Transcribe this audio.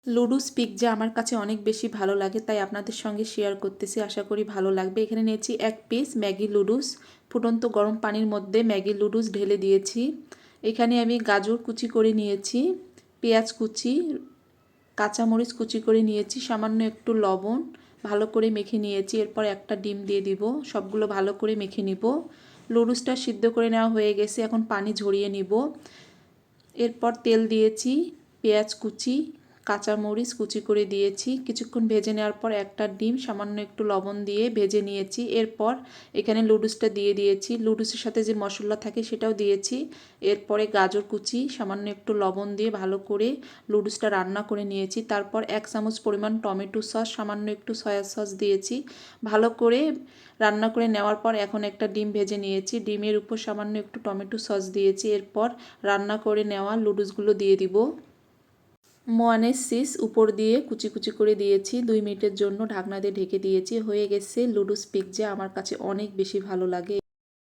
লুডুস pizza আমার কাছে অনেক বেশি ভালো লাগে, তাই আপনাদের সঙ্গে শেয়ার করতেছি। আশা করি ভালো লাগবে। এখানে নিয়েছি 1 পিস ম্যাগি লুডুস। ফুটন্ত গরম পানির মধ্যে ম্যাগি লুডুস ঢেলে দিয়েছি। এখানে আমি গাজর কুচি করে নিয়েছি, পেঁয়াজ কুচি, কাঁচামরিচ কুচি করে নিয়েছি, সামান্য একটু লবণ, ভালো করে মেখে নিয়েছি। এরপর একটা ডিম দিয়ে দিব। সবগুলো ভালো করে মেখে নিব। লুডুসটা সিদ্ধ করে নেওয়া হয়ে গেছে, এখন পানি ঝরিয়ে নিব। এরপর তেল দিয়েছি, পেঁয়াজ কুচি, কাঁচামরিচ কুচি করে দিয়েছি। কিছুক্ষণ ভেজে নেওয়ার পর একটা ডিম সামান্য একটু লবণ দিয়ে ভেজে নিয়েছি। এরপর এখানে লুডুসটা দিয়ে দিয়েছি। লুডুসের সাথে যে মশলা থাকে সেটাও দিয়েছি। এরপরে গাজর কুচি, সামান্য একটু লবণ দিয়ে ভালো করে লুডুসটা রান্না করে নিয়েছি। তারপর 1 চামচ পরিমাণ টমেটো সস, সামান্য একটু সয়া সস দিয়েছি। ভালো করে রান্না করে নেওয়ার পর এখন একটা ডিম ভেজে নিয়েছি। ডিমের উপর সামান্য একটু টমেটো সস দিয়েছি। এরপর রান্না করে নেওয়া লুডুসগুলো দিয়ে দিব। মোয়ানের সিস উপর দিয়ে কুচি কুচি করে দিয়েছি। 2 মিনিটের জন্য ঢাকনা দিয়ে ঢেকে দিয়েছি। হয়ে গেছে লুডুস পিৎজা। আমার কাছে অনেক বেশি ভালো লাগে।